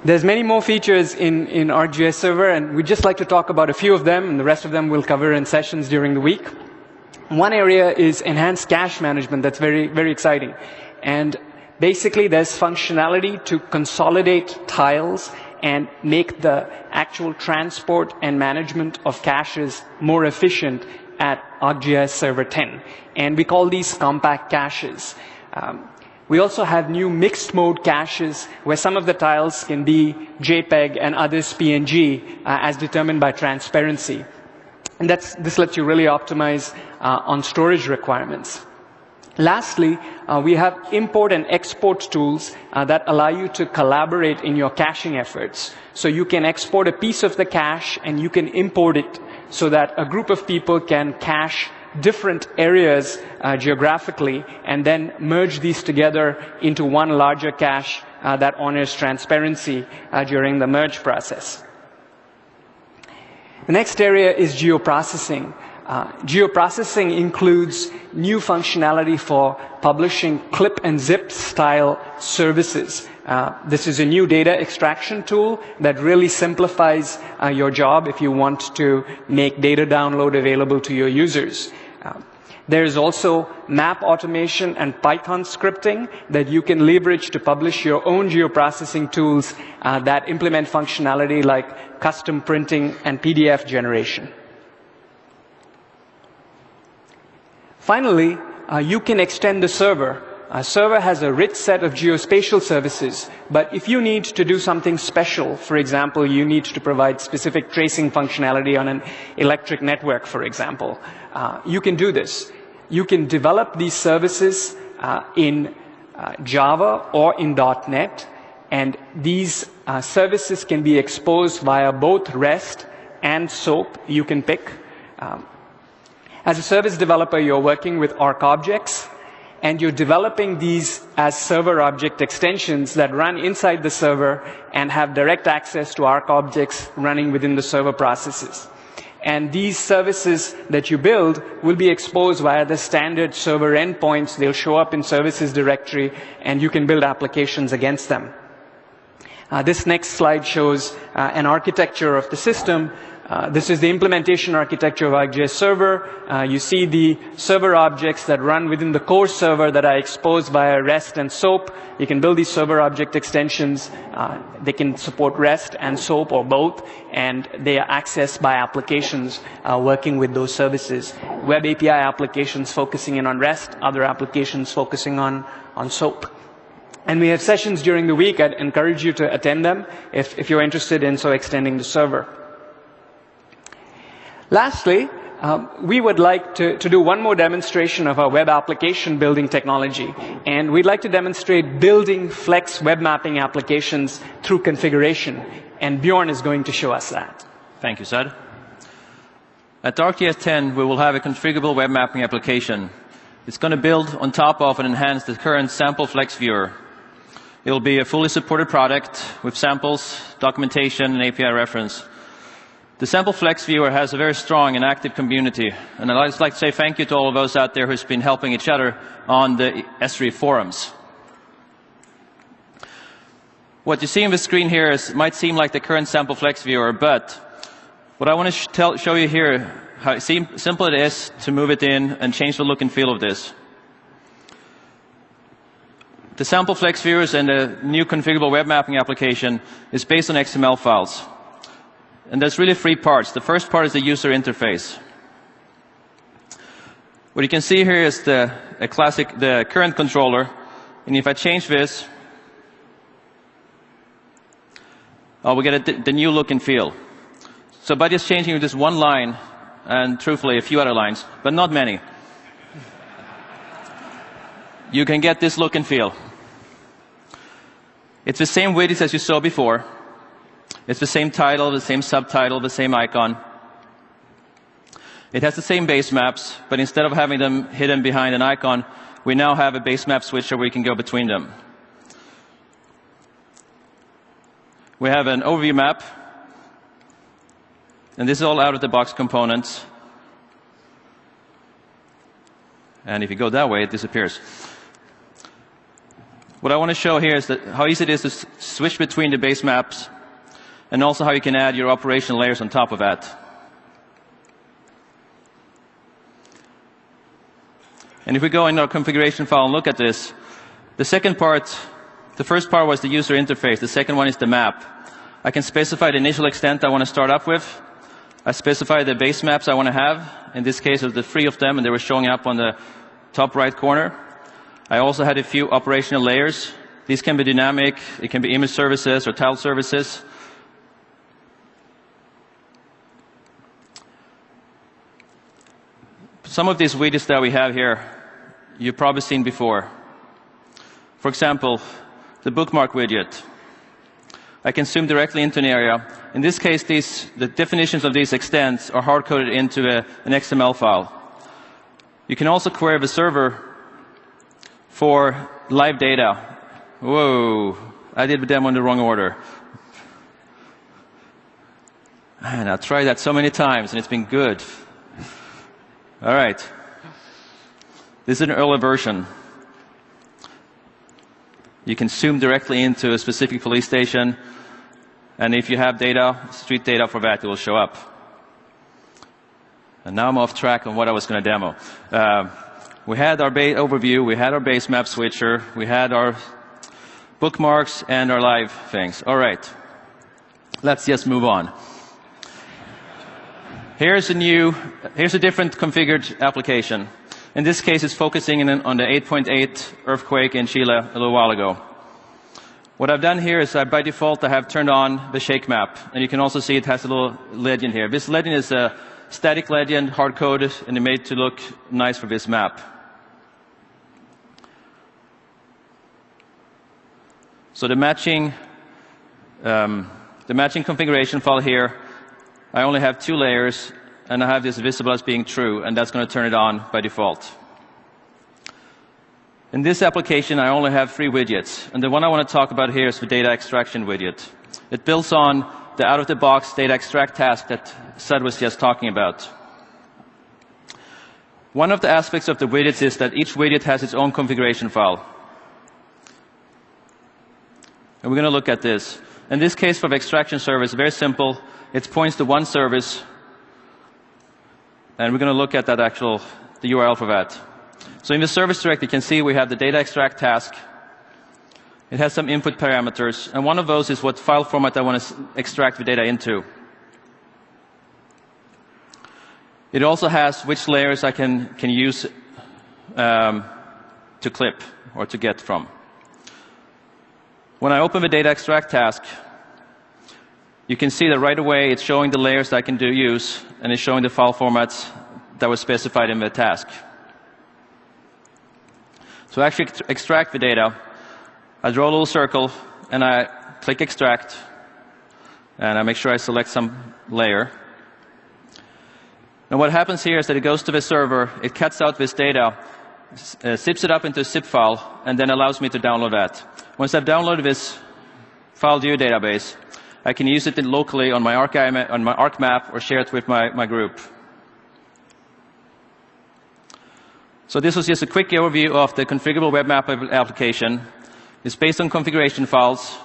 There's many more features in ArcGIS Server, and we'd just like to talk about a few of them, and the rest of them we'll cover in sessions during the week. One area is enhanced cache management. That's very, very exciting. And basically, there's functionality to consolidate tiles and make the actual transport and management of caches more efficient at ArcGIS Server 10. And we call these compact caches. We also have new mixed mode caches where some of the tiles can be JPEG and others PNG as determined by transparency. And this lets you really optimize on storage requirements. Lastly, we have import and export tools that allow you to collaborate in your caching efforts. So you can export a piece of the cache and you can import it so that a group of people can cache different areas geographically and then merge these together into one larger cache that honors transparency during the merge process. The next area is geoprocessing. Geoprocessing includes new functionality for publishing clip and zip style services. This is a new data extraction tool that really simplifies your job if you want to make data download available to your users. There is also map automation and Python scripting that you can leverage to publish your own geoprocessing tools that implement functionality like custom printing and PDF generation. Finally, you can extend the server. A server has a rich set of geospatial services, but if you need to do something special, for example, you need to provide specific tracing functionality on an electric network, for example, you can do this. You can develop these services in Java or in .NET, and these services can be exposed via both REST and SOAP. You can pick. As a service developer, you're working with ArcObjects, and you're developing these as server object extensions that run inside the server and have direct access to ArcObjects running within the server processes. And these services that you build will be exposed via the standard server endpoints. They'll show up in services directory, and you can build applications against them. This next slide shows an architecture of the system. This is the implementation architecture of ArcGIS Server. You see the server objects that run within the core server that are exposed via REST and SOAP. You can build these server object extensions. They can support REST and SOAP or both, and they are accessed by applications working with those services. Web API applications focusing in on REST, other applications focusing on SOAP. And we have sessions during the week. I'd encourage you to attend them if you're interested in extending the server. Lastly, we would like to do one more demonstration of our web application building technology. And we'd like to demonstrate building flex web mapping applications through configuration. And Bjorn is going to show us that. Thank you, Sad. At ArcGIS 10, we will have a configurable web mapping application. It's going to build on top of and enhance the current sample flex viewer. It will be a fully supported product with samples, documentation, and API reference. The Sample Flex Viewer has a very strong and active community, and I'd just like to say thank you to all of those out there who's been helping each other on the Esri forums. What you see on the screen here might seem like the current Sample Flex Viewer, but what I want to show you here, how simple it is to move it in and change the look and feel of this. The Sample Flex Viewers and the new configurable web mapping application is based on XML files. And there's really three parts. The first part is the user interface. What you can see here is the current controller. And if I change this, we get the new look and feel. So by just changing this one line, and truthfully a few other lines, but not many, you can get this look and feel. It's the same widgets as you saw before. It's the same title, the same subtitle, the same icon. It has the same base maps, but instead of having them hidden behind an icon, we now have a base map switcher where we can go between them. We have an overview map, and this is all out-of-the-box components. And if you go that way, it disappears. What I want to show here is that how easy it is to switch between the base maps, and also how you can add your operational layers on top of that. And if we go in our configuration file and look at this, the first part was the user interface. The second one is the map. I can specify the initial extent I want to start up with. I specify the base maps I want to have. In this case, there's the 3 of them, and they were showing up on the top right corner. I also had a few operational layers. These can be dynamic. It can be image services or tile services. Some of these widgets that we have here, you've probably seen before. For example, the bookmark widget. I can zoom directly into an area. In this case, the definitions of these extents are hard-coded into an XML file. You can also query the server for live data. Whoa, I did the demo in the wrong order. And I've tried that so many times, and it's been good. All right. This is an early version. You can zoom directly into a specific police station, and if you have data, street data for that, it will show up. And now I'm off track on what I was going to demo. We had our overview, we had our base map switcher, we had our bookmarks and our live things. All right. Let's just move on. Here's a different configured application. In this case, it's focusing on the 8.8 earthquake in Chile a little while ago. What I've done here is by default, I have turned on the shake map. And you can also see it has a little legend here. This legend is a static legend, hard-coded, and made to look nice for this map. So the matching configuration file here, I only have 2 layers, and I have this visible as being true, and that's going to turn it on by default. In this application, I only have 3 widgets, and the one I want to talk about here is the data extraction widget. It builds on the out-of-the-box data extract task that Sud was just talking about. One of the aspects of the widgets is that each widget has its own configuration file. And we're going to look at this. In this case, for the extraction service, very simple. It points to one service, and we're going to look at that the URL for that. So in the service direct, you can see we have the data extract task. It has some input parameters, and one of those is what file format I want to extract the data into. It also has which layers I can use to clip or to get from. When I open the data extract task, you can see that right away it's showing the layers that I can use, and it's showing the file formats that were specified in the task. So I actually extract the data. I draw a little circle, and I click extract, and I make sure I select some layer. And what happens here is that it goes to the server, it cuts out this data, zips it up into a zip file, and then allows me to download that. Once I've downloaded this file view database, I can use it locally on my ArcMap or share it with my group. So this was just a quick overview of the configurable web map application. It's based on configuration files.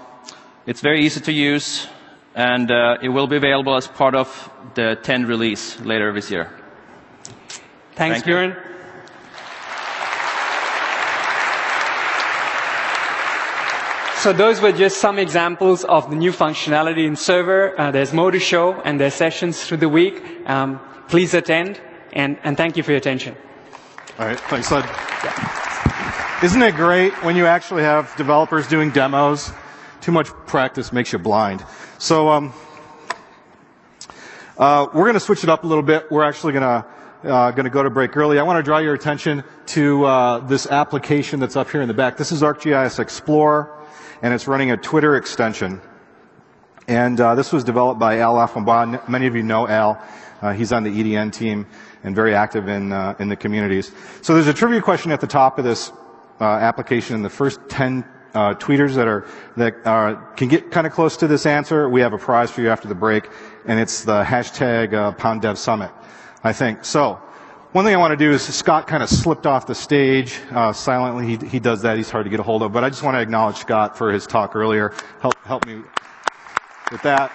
It's very easy to use, and it will be available as part of the 10 release later this year. Thanks, Björn. So those were just some examples of the new functionality in Server. There's more to show, and there's sessions through the week. Please attend, and thank you for your attention. All right, thanks, Sud. Yeah. Isn't it great when you actually have developers doing demos? Too much practice makes you blind. So we're going to switch it up a little bit. We're actually going to go to break early. I want to draw your attention to this application that's up here in the back. This is ArcGIS Explorer, and it's running a Twitter extension. And this was developed by Al Affenbaugh. Many of you know Al. He's on the EDN team and very active in the communities. So there's a trivia question at the top of this application. The first 10 tweeters that can get kind of close to this answer, we have a prize for you after the break, and it's the hashtag #DevSummit, I think. So One thing I want to do is Scott kind of slipped off the stage silently. He does that. He's hard to get a hold of. But I just want to acknowledge Scott for his talk earlier. Help me with that.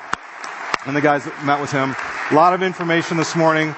And the guys that met with him. A lot of information this morning.